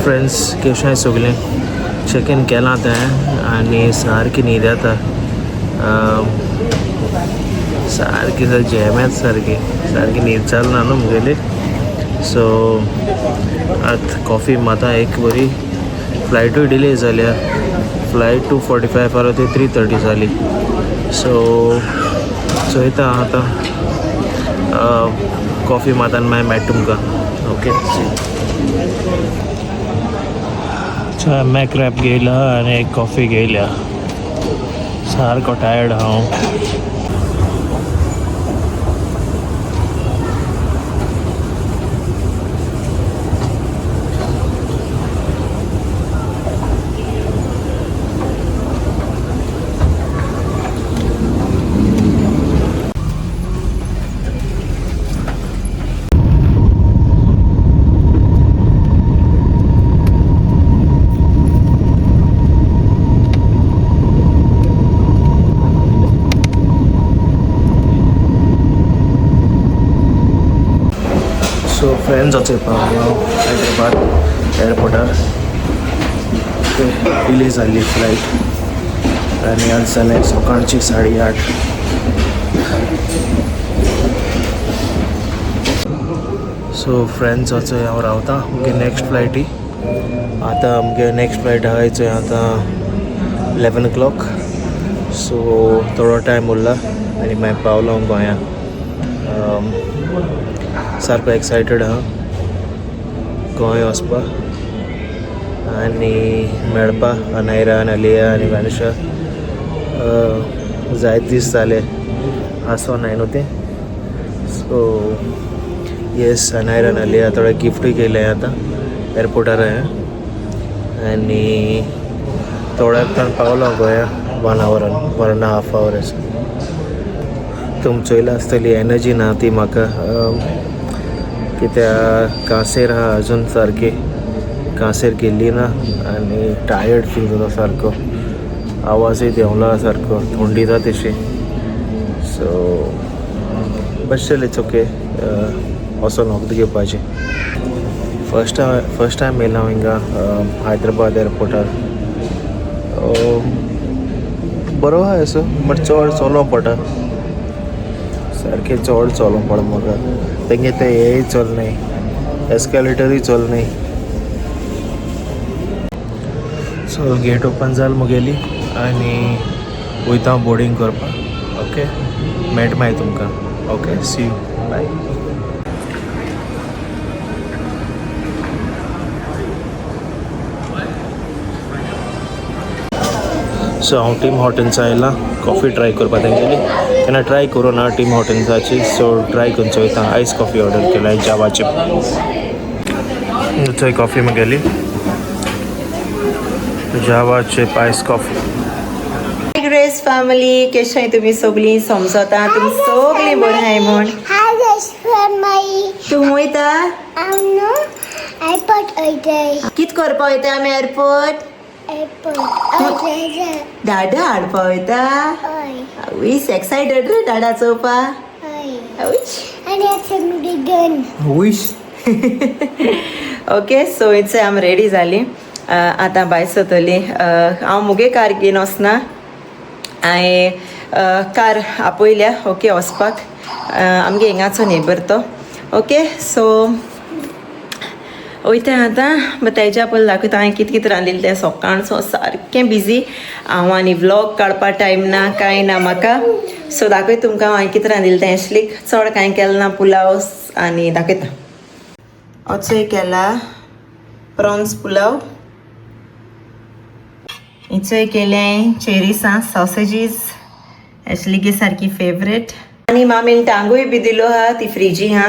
Friends कशें सगलें check in केलां तें आनी सारकी न्हीद येता सारकी जेम येता सारकी न्हीद जालना न्हू मुगेली सो आतां कॉफी माता एक बरी फ्लायटूय डिले जाल्या फ्लायट 2:45 आहा ती 3:30 जाली सो चोयता आतां कॉफी मातान मागीर मेळटा तुमकां ओके चाय मॅक रॅप घेयला आनी एक कॉफी घेयल्या सारको टायर्ड हांव सो फ्रेंड्स वचपा हैदराबाद एअरपोर्टार डिले जाल्ली फ्लायट आनी आज जाले सकाळची 8:30 सो फ्रेंड्स वचोय हांव रावता मुगे नेक्स्ट फ्लायटी आतां मुगे नेक्स्ट फ्लायट आहा चोय आतां 11 o'clock सो थोडो टायम उरला आनी मागीर पावलो गोंया सारको एक्सायटेड आहा गोंय वचपा आनी मेळपा अनायरा आनी अलिया आनी वानिशा जायत दीस जाले आसोनाय न्हू तें सो येस अनायरा आनी अलिया थोडे गिफ्टूय केले आतां एअरपोर्टार हांवें आनी थोड्याक ताण पावलो गोंया 1.5 hours तुम चोयला आसतली एनर्जी ना ती म्हाका कित्याक कांसेर आहा अजून सारकी कांसेर गेल्ली ना आनी टायर्ड फील जाता सारको आवाजूय देंवला सारको थंडी जाता तशी so but still it's okay वचून वखद घेवपाचें फर्स्ट टायम येयला हांव हिंगा हैदराबाद एअरपोर्टार बरो आहा असो बट चड चलोवंक पडटा सारकें चड चलोवंक पडटा म्हाका तेंगे ते हेय चलनाय एस्केलेटरूय चलनाय सो गेट ओपन जाल मुगेली आनी वयता हांव बोर्डींग करपाक ओके मेळटा मागीर तुमकां okay see you bye so हांव टीम हॉर्टन्सा आयला कॉफी ट्राय करपा तेंगेली केन्ना ट्राय करूं ना टीम हॉर्टन्साची सो ट्राय करून चोयता आयस कॉफी ऑर्डर केला जावाची थंय कॉफी मुगेली Java chip iced coffee grace family कशें तुमी सगळीं समजता तुमी सगळीं बरीं आहाय म्हण तूं वयता कित करपा वयता आमी एअरपोर्ट दादा हाडपा वयता आवयस एक्सायटेड रे दादा चोवपा ओके सो इट्स आम रेडी जाली आतां भायर सरतली हांव मुगे कार घेवन वचना हांवें कार आपयल्या ओके वचपाक आमगे हिंगाचो नेबर तो ओके सो वयता आतां तेज्या पयलीं दाखयता हांवें कितें कितें रांदिल्लें तें सकाळचो सारकें बिजी हांव आनी व्लॉग काडपाक टायम ना कांय ना म्हाका सो दाखय तुमकां हांवें कितें रांदिल्लें तें एशलीक चड कांय केलें ना पुलाव आनी दाखयता होचोय केला प्रॉन्स पुलाव हिचोय केलें चेरीसां सॉसेजीस एशलीगे सारकी फेवरेट आनी मामीन टांगूय बी दिलो आहा ती फ्रिजी आहा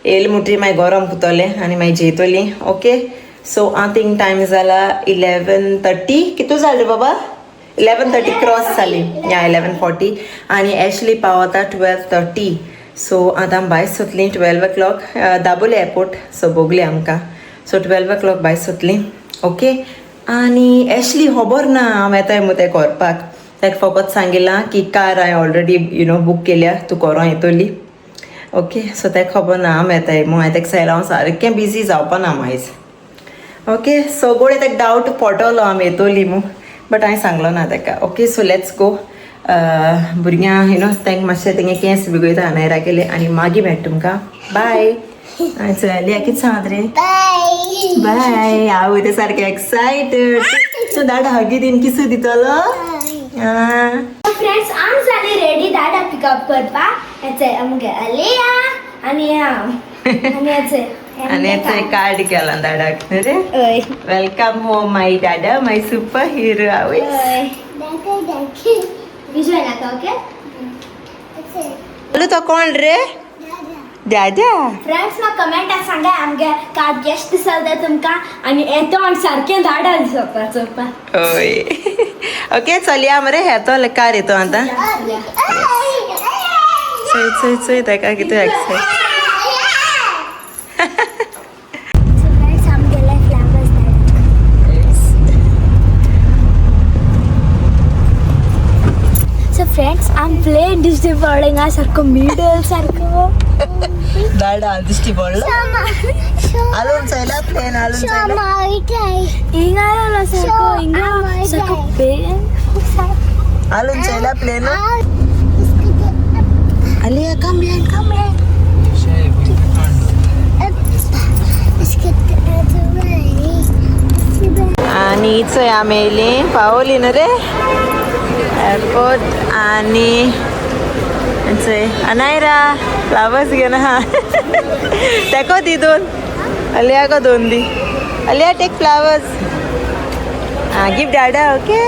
येयले म्हणटरी मागीर गरम करतलें आनी मागीर जेयतलीं ओके सो आतां थिंग टायम जाला 11:30 कितू जालें बाबा 11:30 क्रॉस जाली या 11:40 आनी एशली पावता 12:30 सो आतां भायर सरतलीं 12 o'clock दाबोले एअरपोर्ट सो बोगली आमकां सो 12 o'clock भायर सरतलीं ओके आनी एशली खबर ना हांव येताय मुगो तें करपाक ताका फकत सांगिलां की कार हांवें ऑलरेडी बूक केल्या तूं करो येतली ओके सो ताका खबर ना हांव येताय म्हूण हांवें ताका सांगलां हांव सारकें बिजी जावपा ना आयज ओके सगळे ताका डावट पटलो आमी येतोली मू बट हांवें सांगलो ना ताका ओके सो लेट्स गो भुरग्यां तांकां मातशें तेंगे केंस बिगयता हांवें केले आनी मागीर मेळटा तुमकां बाय चल कितें सांगत रे बाय हांव वयता सारकें एक्सायटेड सो दादा हगी दिन किसू दितलो फ्रेंड्स आम जाली रेडी दादा पिकअप करपा हेचे आमगे अलिया आनी हेचे आनी कार्ड केला दादाक रे ओय वेलकम होम माय दादा माय सुपर हिरो आवय विजय नाका ओके बोलो तो कोण रे दादा फ्रेंड्स म्हाका कमेंटाक सांगा आमगे कार्ड गेस्ट दिसता तुमकां आनी येतो आनी सारकें धाडा दिसोपा चोपा ओय ओके चलया मरे येतो कार येतो आतां चोय चोय चोय ताका कितें excite So friends, I'm playing Disney World सारखं मिडल सारखं दादा दिश्टी पडलो आलून चयला प्लेन आलून चयला इंगा सारखं इंगा सारखं पेन आलून चयला प्लेन आलिया कम हियर आणि चोय आमी येयली पावली न्हू रे एअरपोर्ट आणि चोय अनायरा फ्लावर्स घेवन आहा तेको दी दोन अलिया को दोन दी अलिया टेक फ्लावर्स गिफ्ट डाडा ओके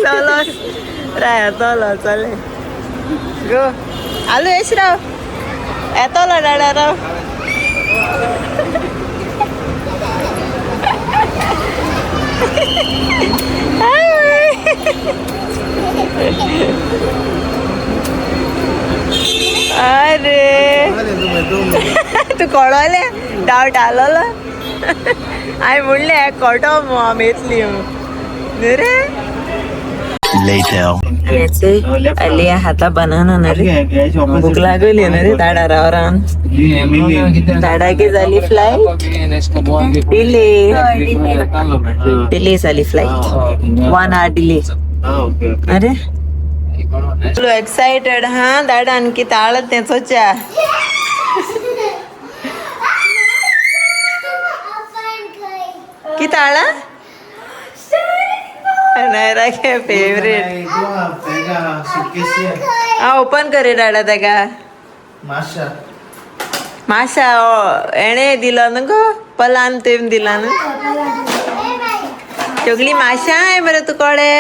चलो राय येतलो चले गो आलू येश राव येतलो डाडा राव अरे तू कळवले डावट आलोलो हांवें म्हणलें कोटो मो आमी येतली न्हू रे अलिया हाता बनाना ना रे भूक लागली ना रे दाडा रावरान दाडाकी जाली फ्लायट डिले जाली फ्लायट 1 hour डिले अरे तू एक्सायटेड हा दाडा आणखी ताळत तें चोच्या किती आळा नायरा के फेवरेट हा ओपन करे डाडा तेका माशा एणे दिला न्हू गो पलान तेम दिला न्हू सगळी माशा आहे बरं तू कळे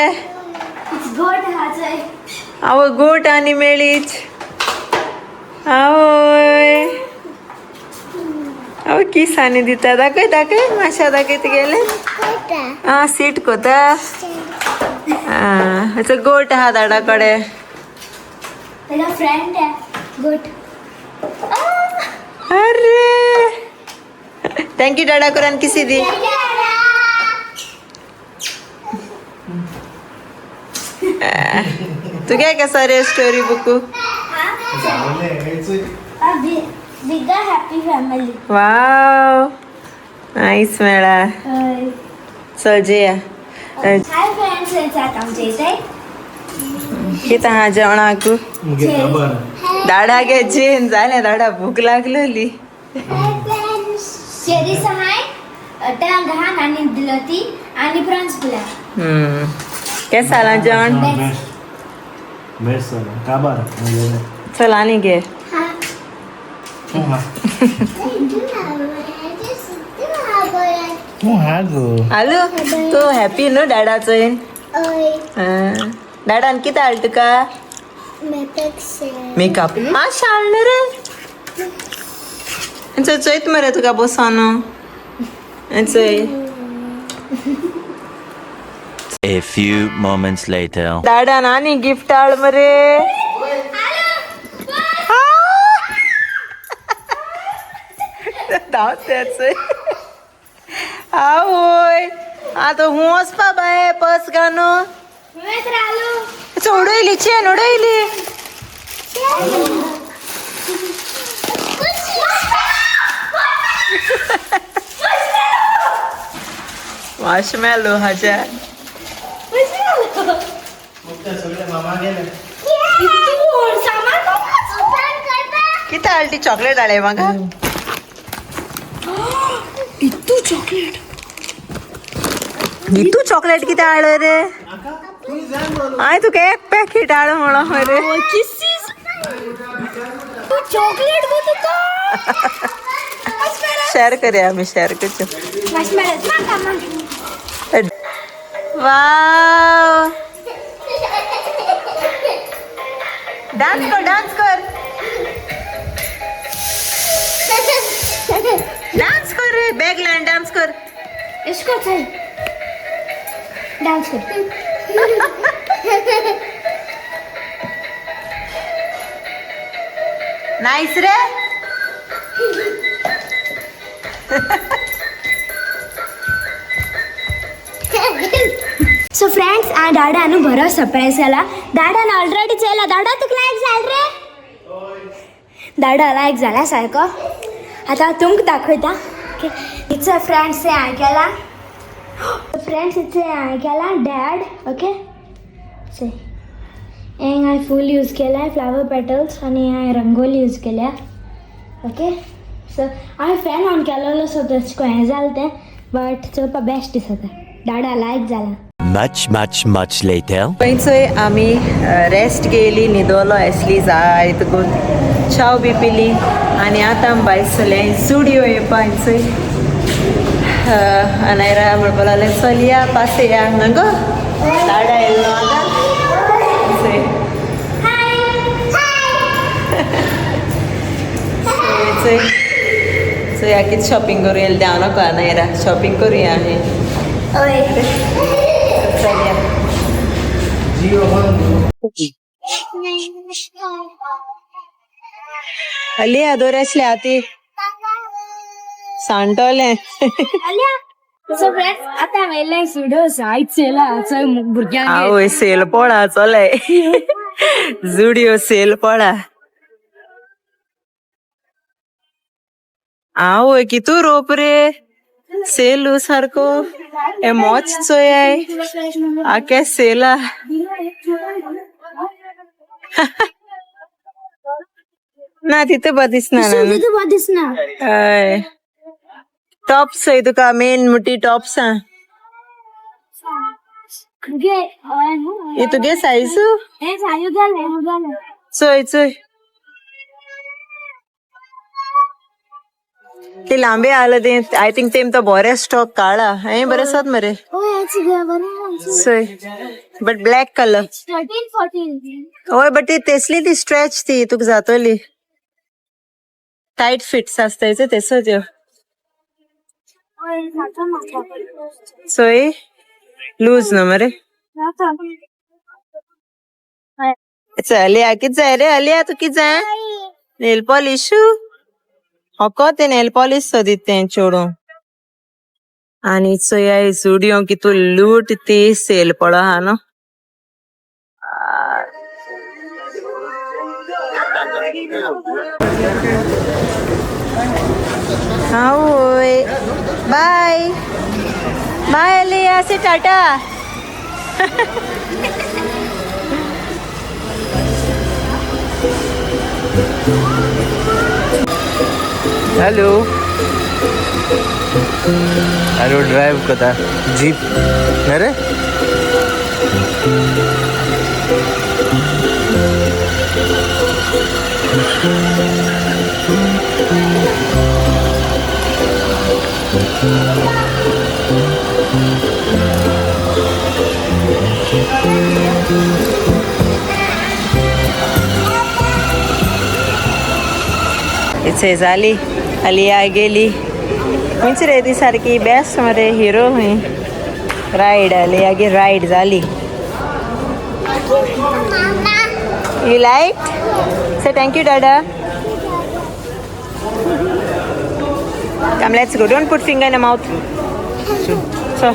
आवय गोट आनी मेळीच आवय आवय किसांनी दिता दाखय दाखय माशा दाखय ते गेले आ सीट कोता असं गोट आहा दाडा कडे तेरा फ्रेंड है गुड अरे थँक्यू दाडा करून किसी दी तुगे कसा रे स्टोरी बुक बिगर हॅपी फॅमिली वाव नाईस मेळा चल जेया हाय फ्रेंड्स हेच आमचे इथे किती हा जेवणाक दाडा घे जेन जाले दाडा भूक लागलेली शेरी सहाय त्या घाण आणि दिलं ती आणि फ्रान्स फुला केस आला जेवण चल आणि घे आलू तू हॅपी न्हू दाडाचोय दाडान कितें हाड तुका मेकअप मातशें हाडलें रे चोयत मरे तुका बसोन चोय A few moments later. दाडान आनी गिफ्ट हाड मरे धांवतेच आवय आतां हूं वचपा बाय पर्स घालू उडयली चेन उडयली मार्शमॅलो हाच्या किती आलटी चॉकलेट आले मग इतू चॉकलेट किती आलं रे आय तू एक पॅकेट आलं म्हणा रे चॉकलेट शेअर करूया आम्ही शेअर करतो वाव डान्स कर डान्स कर डान्स कर रे बॅग लँड डान्स कर इसको चल डांस कर नाईस रे सो फ्रेंड्स आ दादानु बरो सरप्राईज केला दादान ऑलरेडी चला दादा तुका लायक जाल रे दादा लायक झाला सारको आता तुमकां दाखयता इट्स फ्रेंड्स हांवें केला फ्रेंड्स इट्स हांवें केला डॅड ओके से हांवें फूल यूज केला फ्लावर पेटल्स आनी हांवें रंगोली यूज केल्या ओके सो हांवें फॅन ऑन केलेलो सो तेशको हें जालें तें बट चोवपा बेस्ट दिसता दादा लायक जाला Much later. थंयचोय आमी रेस्ट घेयली न्हिदोलो एसली जायत करून चाव बी पिली आनी आतां आमी भायर सरलें स्टुडियो येवपा थंयचोय अनायरा म्हणपा लागलें चल या पासया हांगा गो दाडा येयलो आतां सो या कितें शॉपिंग करूं येयलें तें हांव नोको अनायरा शॉपिंग करुया आमी चल या अलिया दोरेसले आती सांटोले सो फ्रेंड्स आता वेले सुडो साइड सेला चल भुरग्यांक आवय सेल पळा चले जुडियो सेल पळा आवय कितू रोप रे सेलू सारको ए मोच चोय आके सेला ना तिथे बदिसना हय टॉप्स आहे तुका मेन मोठी टॉप्स हे तुगे साईज चोय चोय ते लांबे आलं ते आय थिंक तेम तो बरे स्टॉक काळा हे बरे आसात मरे चोय बट ब्लॅक कलर 13-14 होय बट ती तेसली ती स्ट्रेच ती तुका जातली टाईट फिट्स आसतायचे तेसो त्यो चोय लूज न्हू मरे चल या कित जाय रे अलिया तू कित जाय नेल पॉलिश हको ते नेल पॉलिश सो दिते चोडू आनी चोया जुडियो कितू लूट ती सेल पळो हा न्हू आवय बाय बाय अलिया से टाटा हेलो हेलो ड्राइव कता जीप नरे इथे झाली अलिया गेली खंयच रे ती सारकी बेस्ट मरे हिरो हूंय रायड अलिया गे रायड जाली you like say thank you दादा come let's go don't put finger in the mouth so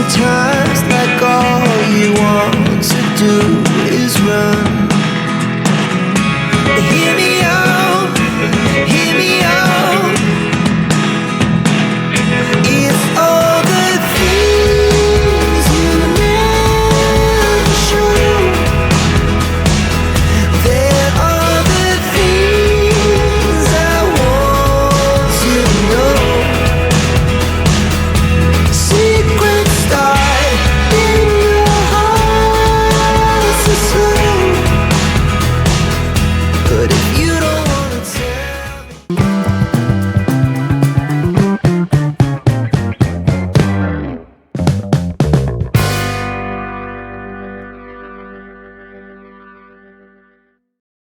Sometimes